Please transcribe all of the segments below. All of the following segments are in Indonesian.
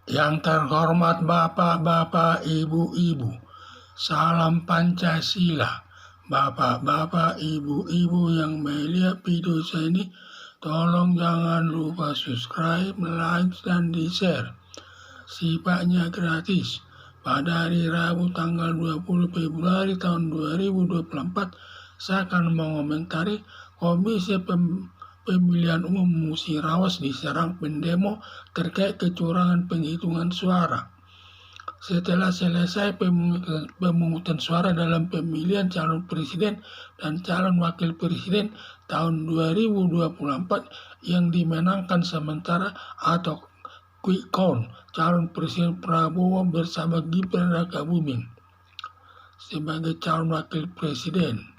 Yang terhormat Bapak-Bapak, Ibu-Ibu, salam Pancasila. Bapak-bapak, Ibu-Ibu yang melihat video saya ini, tolong jangan lupa subscribe, like, dan di-share. Sifatnya gratis. Pada hari Rabu tanggal 20 Februari tahun 2024, saya akan mengomentari Komisi Pemilihan Umum Musirawas diserang pendemo terkait kecurangan penghitungan suara. Setelah selesai pemungutan suara dalam pemilihan calon presiden dan calon wakil presiden tahun 2024 yang dimenangkan sementara atau quick count calon presiden Prabowo bersama Gibran Rakabuming sebagai calon wakil presiden.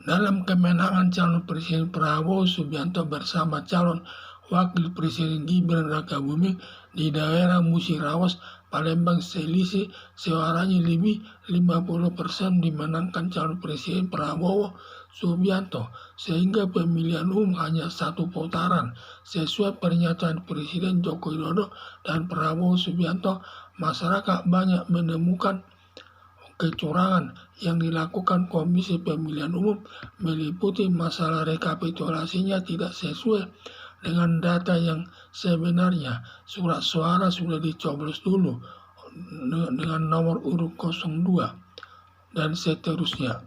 Dalam kemenangan calon presiden Prabowo Subianto bersama calon wakil presiden Gibran Rakabuming di daerah Musirawas, Palembang, selisih suaranya lebih 50% dimenangkan calon presiden Prabowo Subianto, sehingga pemilihan umum hanya satu putaran. Sesuai pernyataan Presiden Joko Widodo dan Prabowo Subianto, masyarakat banyak menemukan kecurangan yang dilakukan Komisi Pemilihan Umum meliputi masalah rekapitulasinya tidak sesuai dengan data yang sebenarnya. Surat suara sudah dicoblos dulu dengan nomor urut 02 dan seterusnya.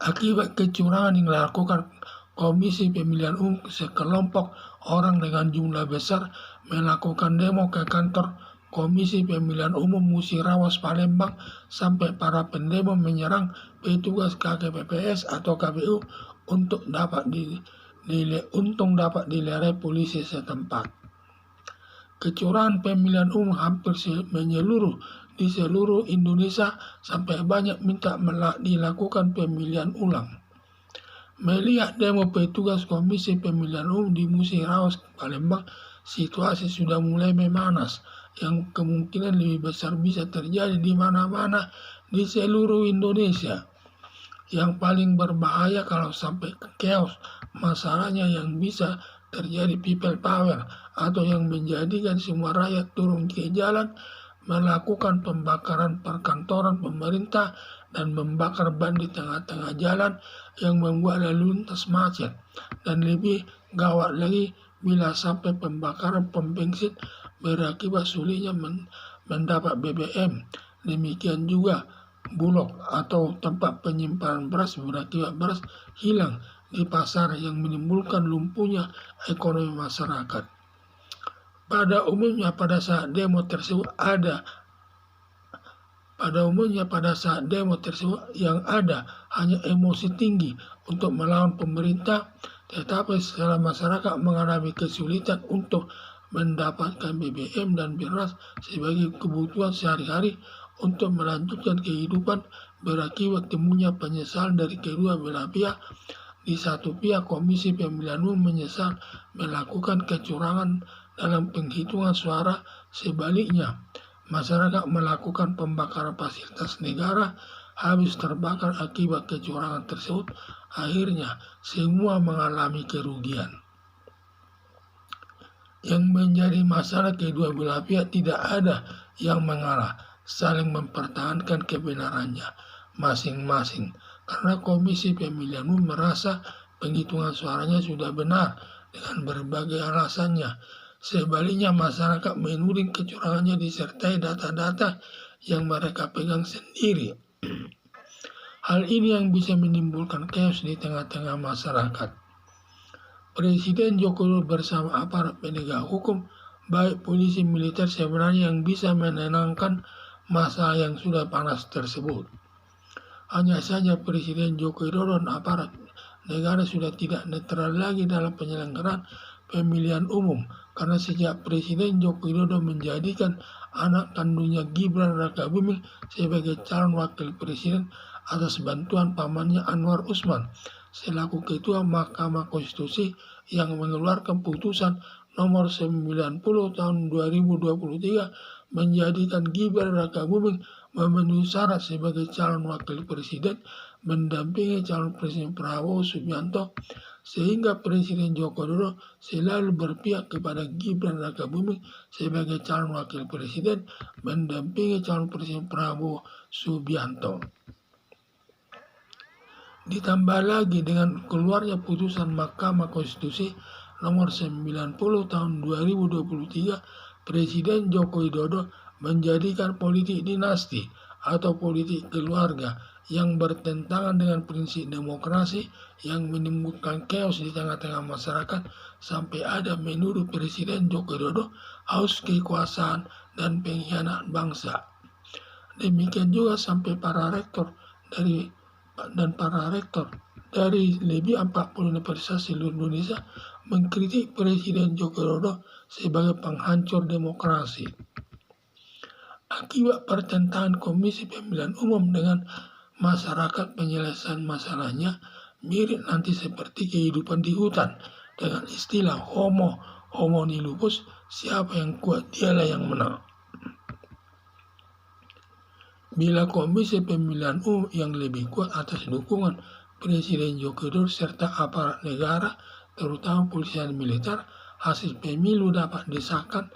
Akibat kecurangan yang dilakukan Komisi Pemilihan Umum, sekelompok orang dengan jumlah besar melakukan demo ke kantor Komisi Pemilihan Umum Musirawas Palembang sampai para pendemo menyerang petugas KPPS atau KPU untuk dapat dilerai polisi setempat. Kecurangan pemilihan umum hampir menyeluruh di seluruh Indonesia sampai banyak minta dilakukan pemilihan ulang. Melihat demo petugas Komisi Pemilihan Umum di Musirawas Palembang, situasi sudah mulai memanas yang kemungkinan lebih besar bisa terjadi di mana-mana di seluruh Indonesia. Yang paling berbahaya kalau sampai ke chaos, masalahnya yang bisa terjadi people power atau yang menjadikan semua rakyat turun ke jalan, melakukan pembakaran perkantoran pemerintah dan membakar ban di tengah-tengah jalan yang membuat lalu lintas macet. Dan lebih gawat lagi bila sampai pembakaran pom bensin berakibat sulitnya mendapat BBM. Demikian juga Bulog atau tempat penyimpanan beras berakibat beras hilang di pasar yang menimbulkan lumpuhnya ekonomi masyarakat. Pada umumnya pada saat demo tersebut yang ada hanya emosi tinggi untuk melawan pemerintah, tetapi setelah masyarakat mengalami kesulitan untuk mendapatkan BBM dan beras sebagai kebutuhan sehari-hari untuk melanjutkan kehidupan, berakibat temunya penyesalan dari kedua belah pihak. Di satu pihak, Komisi Pemilihan Umum menyesal melakukan kecurangan dalam penghitungan suara. Sebaliknya, masyarakat melakukan pembakaran fasilitas negara habis terbakar akibat kecurangan tersebut. Akhirnya, semua mengalami kerugian. Yang menjadi masalah, kedua belah pihak tidak ada yang mengalah, saling mempertahankan kebenarannya masing-masing, karena Komisi Pemilihan Umum merasa penghitungan suaranya sudah benar dengan berbagai alasannya. Sebaliknya, masyarakat menuding kecurangannya disertai data-data yang mereka pegang sendiri. Hal ini yang bisa menimbulkan chaos di tengah-tengah masyarakat. Presiden Joko Widodo bersama aparat penegak hukum, baik polisi militer, sebenarnya yang bisa menenangkan masalah yang sudah panas tersebut. Hanya saja Presiden Joko Widodo dan aparat negara sudah tidak netral lagi dalam penyelenggaraan pemilihan umum, karena sejak Presiden Joko Widodo menjadikan anak kandungnya Gibran Rakabuming sebagai calon wakil presiden atas bantuan pamannya Anwar Usman selaku Ketua Mahkamah Konstitusi yang mengeluarkan putusan nomor 90 tahun 2023 menjadikan Gibran Rakabuming memenuhi syarat sebagai calon wakil presiden mendampingi calon presiden Prabowo Subianto sehingga Presiden Joko Widodo selalu berpihak kepada Gibran Rakabuming sebagai calon wakil presiden mendampingi calon presiden Prabowo Subianto. Ditambah lagi dengan keluarnya putusan Mahkamah Konstitusi nomor 90 tahun 2023, Presiden Joko Widodo menjadikan politik dinasti atau politik keluarga yang bertentangan dengan prinsip demokrasi yang menimbulkan chaos di tengah-tengah masyarakat sampai ada menuduh Presiden Joko Widodo haus kekuasaan dan pengkhianat bangsa. Demikian juga sampai para rektor dari lebih 40 universitas seluruh Indonesia mengkritik Presiden Joko Widodo sebagai penghancur demokrasi. Akibat pertentangan Komisi Pemilihan Umum dengan masyarakat, penyelesaian masalahnya mirip nanti seperti kehidupan di hutan dengan istilah homo homini lupus, siapa yang kuat dialah yang menang. Bila Komisi Pemilihan Umum yang lebih kuat atas dukungan Presiden Joko Widodo serta aparat negara, terutama polisi dan militer, hasil pemilu dapat disahkan.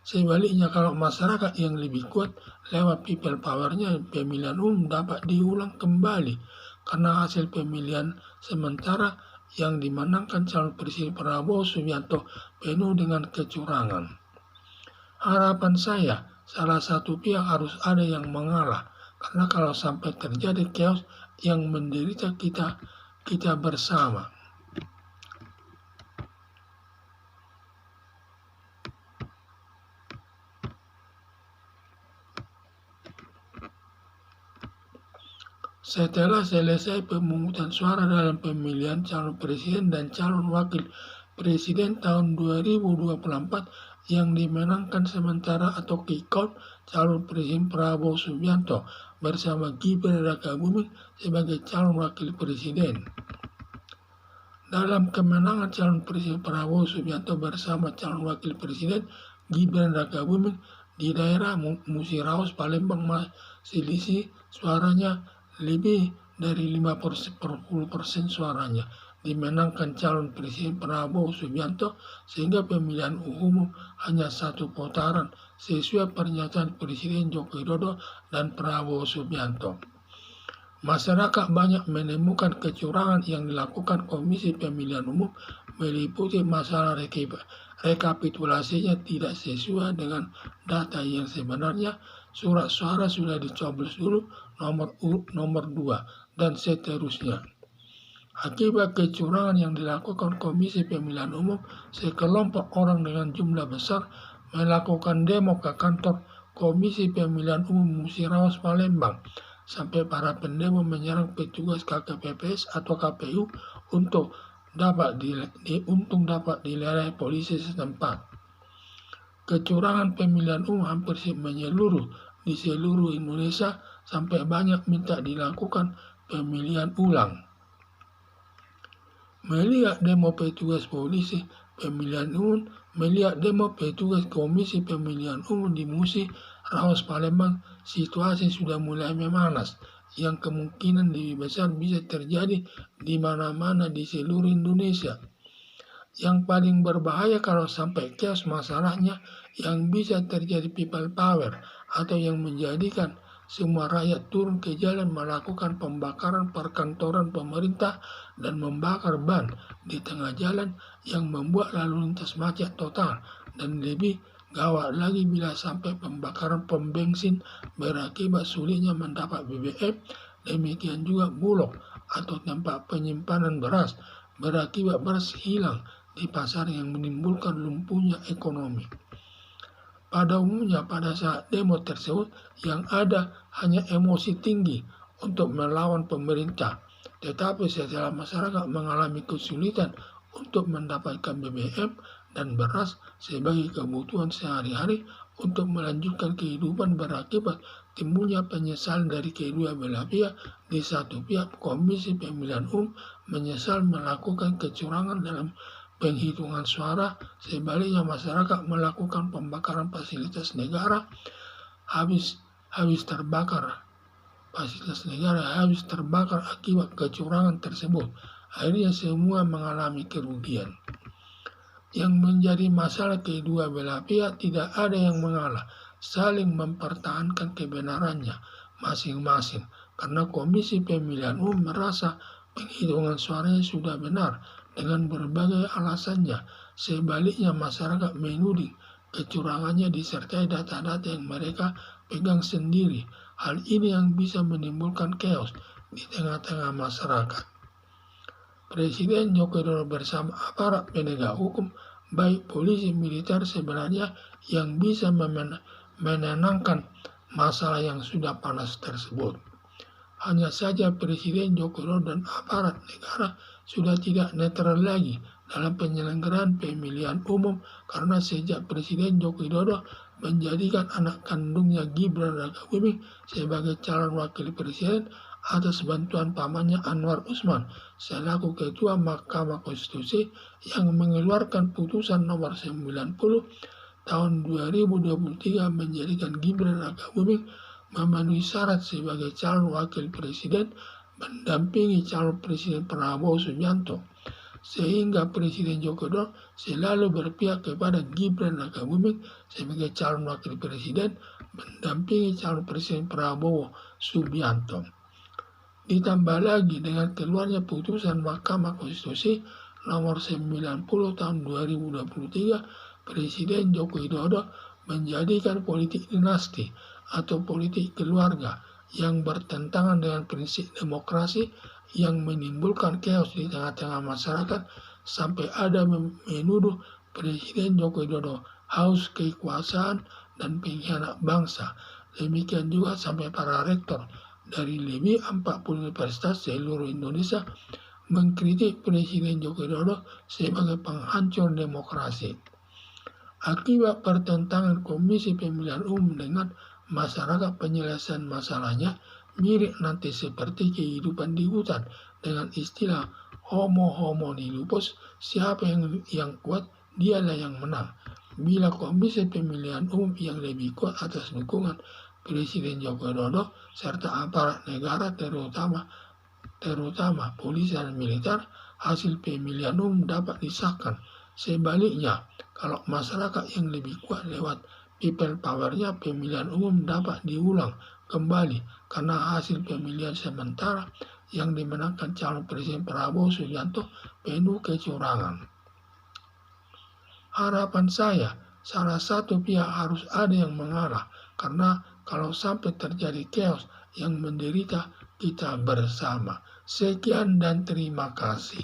Sebaliknya, kalau masyarakat yang lebih kuat lewat people powernya, pemilihan umum dapat diulang kembali karena hasil pemilihan sementara yang dimenangkan calon presiden Prabowo Subianto penuh dengan kecurangan. Harapan saya, salah satu pihak harus ada yang mengalah, karena kalau sampai terjadi chaos yang menderita kita bersama. Setelah selesai pemungutan suara dalam pemilihan calon presiden dan calon wakil presiden tahun 2024 yang dimenangkan sementara atau quick-count calon presiden Prabowo Subianto bersama Gibran Rakabuming sebagai calon wakil presiden. Dalam kemenangan calon presiden Prabowo Subianto bersama calon wakil presiden Gibran Rakabuming di daerah Musiraos, Palembang, selisih suaranya lebih dari 50% suaranya dimenangkan calon presiden Prabowo Subianto, sehingga pemilihan umum hanya satu putaran sesuai pernyataan Presiden Joko Widodo dan Prabowo Subianto. Masyarakat banyak menemukan kecurangan yang dilakukan Komisi Pemilihan Umum, meliputi masalah rekapitulasinya tidak sesuai dengan data yang sebenarnya, surat suara sudah dicoblos dulu nomor 2, dan seterusnya. Akibat kecurangan yang dilakukan Komisi Pemilihan Umum, sekelompok orang dengan jumlah besar melakukan demo ke kantor Komisi Pemilihan Umum Musiraos, Palembang, sampai para pendemo menyerang petugas KPPS atau KPU untuk dapat dilerai polisi setempat. Kecurangan pemilihan umum hampir menyeluruh di seluruh Indonesia sampai banyak minta dilakukan pemilihan ulang. Melihat demo petugas polisi pemilihan umum, melihat demo petugas Komisi Pemilihan Umum di Musiraos, Palembang, situasi sudah mulai memanas, yang kemungkinan lebih besar bisa terjadi di mana-mana di seluruh Indonesia. Yang paling berbahaya kalau sampai chaos masalahnya, yang bisa terjadi people power atau yang menjadikan semua rakyat turun ke jalan melakukan pembakaran perkantoran pemerintah dan membakar ban di tengah jalan yang membuat lalu lintas macet total, dan lebih gawat lagi bila sampai pembakaran pom bensin berakibat sulitnya mendapat BBM. Demikian juga Bulog atau tempat penyimpanan beras berakibat beras hilang di pasar yang menimbulkan lumpuhnya ekonomi. Pada umumnya pada saat demo tersebut yang ada hanya emosi tinggi untuk melawan pemerintah, tetapi setelah masyarakat mengalami kesulitan untuk mendapatkan BBM dan beras sebagai kebutuhan sehari-hari untuk melanjutkan kehidupan, berakibat timbulnya penyesalan dari kedua belah pihak. Di satu pihak, Komisi Pemilihan Umum menyesal melakukan kecurangan dalam penghitungan suara, sebaliknya masyarakat melakukan pembakaran fasilitas negara habis terbakar akibat kecurangan tersebut. Akhirnya semua mengalami kerugian. Yang menjadi masalah kedua belah pihak tidak ada yang mengalah, saling mempertahankan kebenarannya masing-masing. Karena Komisi Pemilihan Umum merasa penghitungan suaranya sudah benar dengan berbagai alasannya. Sebaliknya masyarakat menuding kecurangannya disertai data-data yang mereka pegang sendiri. Hal ini yang bisa menimbulkan chaos di tengah-tengah masyarakat. Presiden Joko Widodo bersama aparat penegak hukum, baik polisi militer sebenarnya yang bisa menenangkan masalah yang sudah panas tersebut. Hanya saja Presiden Joko Widodo dan aparat negara sudah tidak netral lagi dalam penyelenggaraan pemilihan umum karena sejak Presiden Joko Widodo menjadikan anak kandungnya Gibran Rakabuming sebagai calon wakil presiden atas bantuan pamannya Anwar Usman selaku Ketua Mahkamah Konstitusi yang mengeluarkan putusan nomor 90 tahun 2023 menjadikan Gibran Rakabuming memenuhi syarat sebagai calon wakil presiden mendampingi calon presiden Prabowo Subianto, sehingga Presiden Joko Widodo selalu berpihak kepada Gibran Rakabuming sebagai calon wakil presiden mendampingi calon presiden Prabowo Subianto. Ditambah lagi dengan keluarnya putusan Mahkamah Konstitusi nomor 90 tahun 2023, Presiden Joko Widodo menjadikan politik dinasti atau politik keluarga yang bertentangan dengan prinsip demokrasi yang menimbulkan chaos di tengah-tengah masyarakat sampai ada menuduh Presiden Joko Widodo haus kekuasaan dan pengkhianat bangsa. Demikian juga sampai para rektor dari lebih 40 universitas seluruh Indonesia mengkritik Presiden Joko Widodo sebagai penghancur demokrasi. Akibat pertentangan Komisi Pemilihan Umum dengan masyarakat, penyelesaian masalahnya mirip nanti seperti kehidupan di hutan dengan istilah homo di lupus, siapa yang kuat dialah yang menang. Bila Komisi Pemilihan Umum yang lebih kuat atas dukungan Presiden Joko Widodo serta aparat negara terutama polisi dan militer, hasil pemilihan umum dapat disahkan. Sebaliknya, kalau masyarakat yang lebih kuat lewat people power-nya, pemilihan umum dapat diulang kembali karena hasil pemilihan sementara yang dimenangkan calon presiden Prabowo Subianto penuh kecurangan. Harapan saya, salah satu pihak harus ada yang mengalah, karena kalau sampai terjadi chaos yang menderita kita bersama. Sekian dan terima kasih.